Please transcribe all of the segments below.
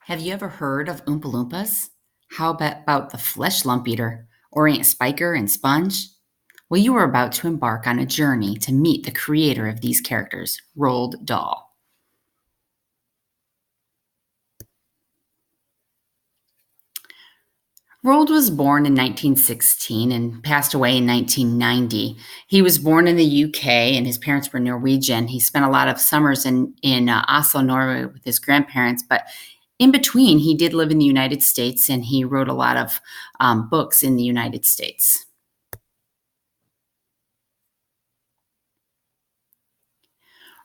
Have you ever heard of Oompa Loompas? How about the Flesh Lump Eater, or Aunt Spiker and Sponge? Well, you are about to embark on a journey to meet the creator of these characters, Roald Dahl. Roald was born in 1916 and passed away in 1990. He was born in the UK and his parents were Norwegian. He spent a lot of summers in Oslo, Norway with his grandparents, but in between, he did live in the United States and he wrote a lot of books in the United States.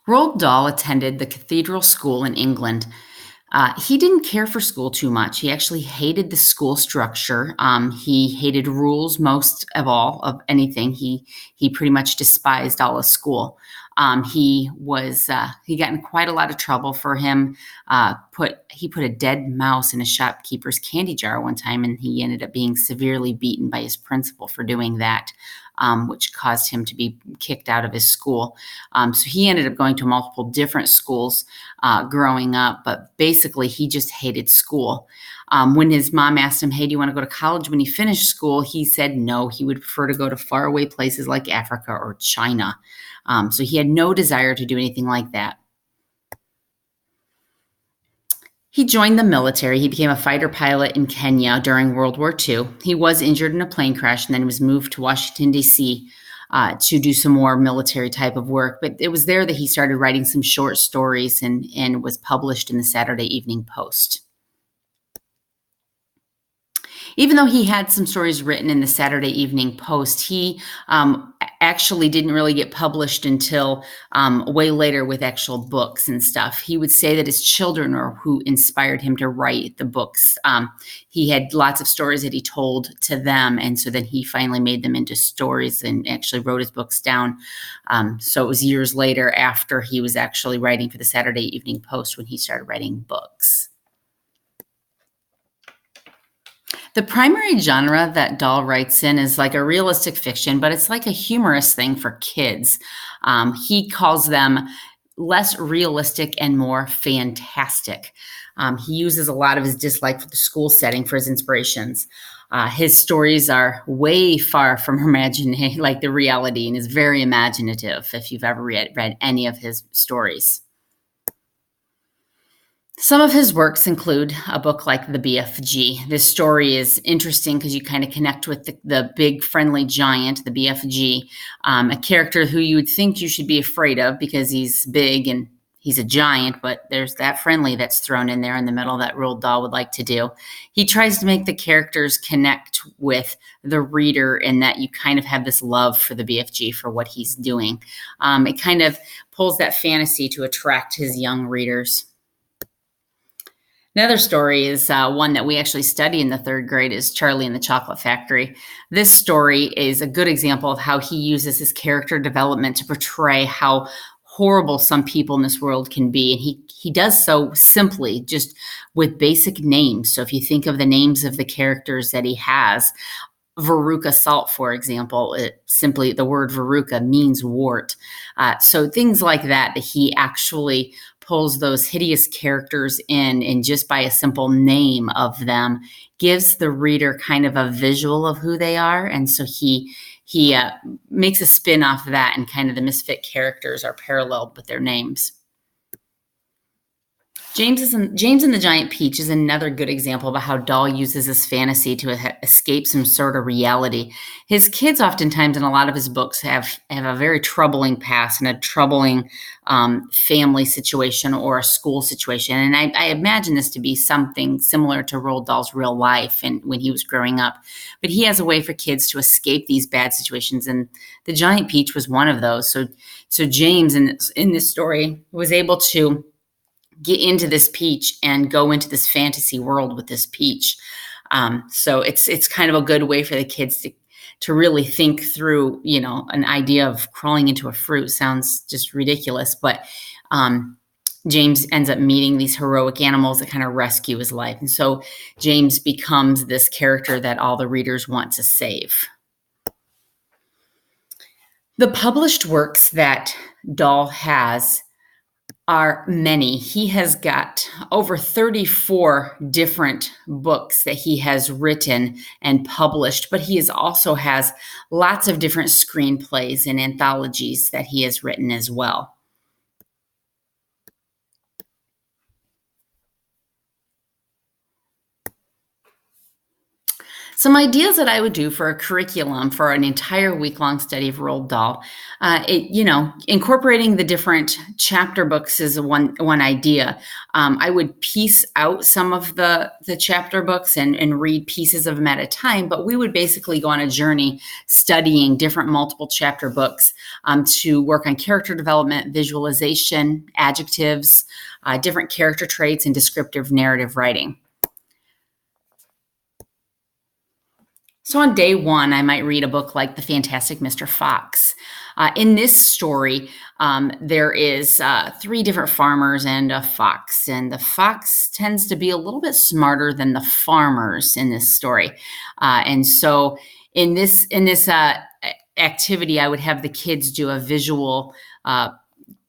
Roald Dahl attended the Cathedral School in England. He didn't care for school too much. He actually hated the school structure. He hated rules most of all of anything. He pretty much despised all of school. He got in quite a lot of trouble for him. He put a dead mouse in a shopkeeper's candy jar one time, and he ended up being severely beaten by his principal for doing that, which caused him to be kicked out of his school. So he ended up going to multiple different schools growing up, but basically he just hated school. When his mom asked him, "Hey, do you want to go to college when you finish school?" he said no, he would prefer to go to faraway places like Africa or China. So he had no desire to do anything like that. He joined the military. He became a fighter pilot in Kenya during World War II. He was injured in a plane crash and then was moved to Washington, D.C. To do some more military type of work. But it was there that he started writing some short stories and was published in the Saturday Evening Post. Even though he had some stories written in the Saturday Evening Post, he actually didn't really get published until way later with actual books and stuff. He would say that his children are who inspired him to write the books. He had lots of stories that he told to them, and so then he finally made them into stories and actually wrote his books down. So it was years later, after he was actually writing for the Saturday Evening Post, when he started writing books. The primary genre that Dahl writes in is like a realistic fiction, but it's like a humorous thing for kids. He calls them less realistic and more fantastic. He uses a lot of his dislike for the school setting for his inspirations. His stories are way far from imagining like the reality, and is very imaginative if you've ever read any of his stories. Some of his works include a book like The BFG. This story is interesting because you kind of connect with the big friendly giant, the BFG, a character who you would think you should be afraid of because he's big and he's a giant, but there's that friendly that's thrown in there in the middle that Roald Dahl would like to do. He tries to make the characters connect with the reader in that you kind of have this love for the BFG for what he's doing. It kind of pulls that fantasy to attract his young readers. Another story is one that we actually study in the third grade is Charlie and the Chocolate Factory. This story is a good example of how he uses his character development to portray how horrible some people in this world can be. And he does so simply, just with basic names. So if you think of the names of the characters that he has, Veruca Salt, for example, simply the word Veruca means wart. So things like that he actually pulls those hideous characters in, and just by a simple name of them gives the reader kind of a visual of who they are. And so he makes a spin off of that, and kind of the misfit characters are paralleled with their names. James and the Giant Peach is another good example of how Dahl uses his fantasy to escape some sort of reality. His kids oftentimes in a lot of his books have a very troubling past and a troubling family situation or a school situation. And I imagine this to be something similar to Roald Dahl's real life and when he was growing up. But he has a way for kids to escape these bad situations, and the Giant Peach was one of those. So James in this story was able to get into this peach and go into this fantasy world with this peach. So it's kind of a good way for the kids to really think through, an idea of crawling into a fruit sounds just ridiculous, but James ends up meeting these heroic animals that kind of rescue his life. And so James becomes this character that all the readers want to save. The published works that Dahl has are many. He has got over 34 different books that he has written and published, but he also has lots of different screenplays and anthologies that he has written as well. Some ideas that I would do for a curriculum for an entire week-long study of Roald Dahl, incorporating the different chapter books is one idea. I would piece out some of the chapter books and read pieces of them at a time, but we would basically go on a journey studying different multiple chapter books to work on character development, visualization, adjectives, different character traits, and descriptive narrative writing. So on day one, I might read a book like The Fantastic Mr. Fox. In this story, there is three different farmers and a fox, and the fox tends to be a little bit smarter than the farmers in this story. And so in this activity, I would have the kids do a visual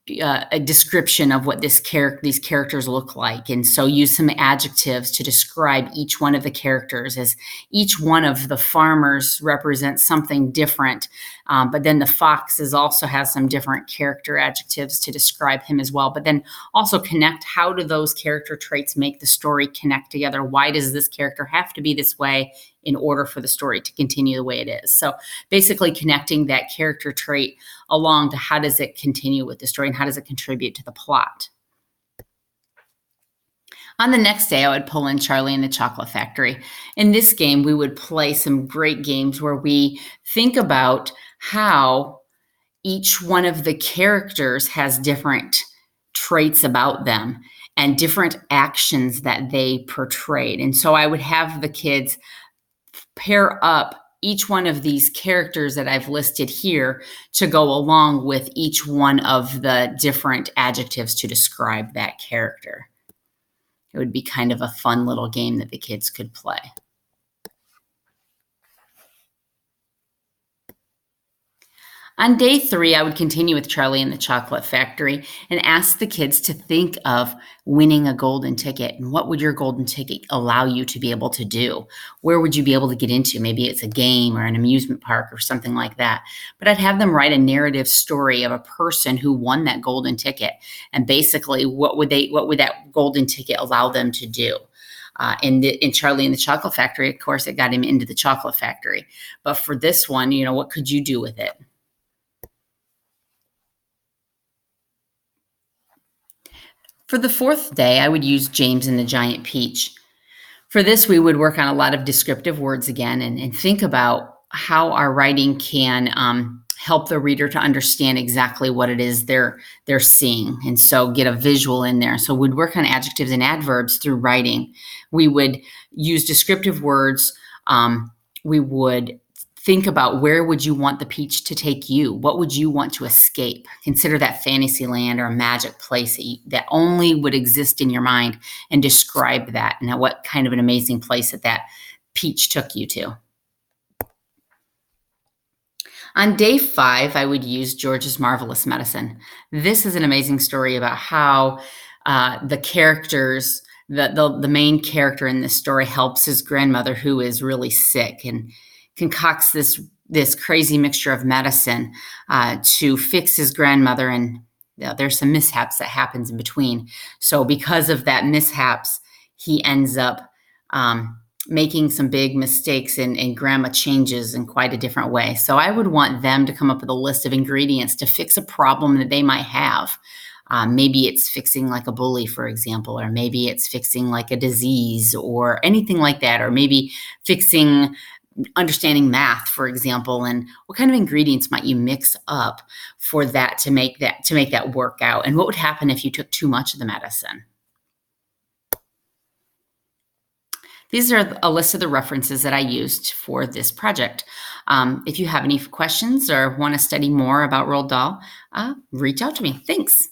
a description of what these characters look like. And so use some adjectives to describe each one of the characters, as each one of the farmers represents something different. But then the fox also has some different character adjectives to describe him as well. But then also connect, how do those character traits make the story connect together? Why does this character have to be this way in order for the story to continue the way it is? So basically connecting that character trait along to how does it continue with the story and how does it contribute to the plot. On the next day, I would pull in Charlie and the Chocolate Factory. In this game, we would play some great games where we think about how each one of the characters has different traits about them and different actions that they portrayed. And so I would have the kids pair up each one of these characters that I've listed here to go along with each one of the different adjectives to describe that character. It would be kind of a fun little game that the kids could play. On day 3, I would continue with Charlie and the Chocolate Factory and ask the kids to think of winning a golden ticket. And what would your golden ticket allow you to be able to do? Where would you be able to get into? Maybe it's a game or an amusement park or something like that. But I'd have them write a narrative story of a person who won that golden ticket. And basically, what would that golden ticket allow them to do? In Charlie and the Chocolate Factory, of course, it got him into the chocolate factory. But for this one, what could you do with it? For the 4th day, I would use James and the Giant Peach. For this, we would work on a lot of descriptive words again and think about how our writing can help the reader to understand exactly what it is they're seeing. And so get a visual in there. So we'd work on adjectives and adverbs through writing. We would use descriptive words. We would think about, where would you want the peach to take you? What would you want to escape? Consider that fantasy land or a magic place that only would exist in your mind, and describe that. Now, what kind of an amazing place that peach took you to. On day 5, I would use George's Marvelous Medicine. This is an amazing story about how the characters, the main character in this story helps his grandmother, who is really sick, and concocts this crazy mixture of medicine to fix his grandmother. And there's some mishaps that happens in between. So because of that mishaps, he ends up making some big mistakes, and grandma changes in quite a different way. So I would want them to come up with a list of ingredients to fix a problem that they might have. Maybe it's fixing like a bully, for example, or maybe it's fixing like a disease or anything like that, or maybe fixing understanding math, for example, and what kind of ingredients might you mix up for that to make that work out, and what would happen if you took too much of the medicine. These are a list of the references that I used for this project. If you have any questions or want to study more about Roald Dahl, reach out to me. Thanks.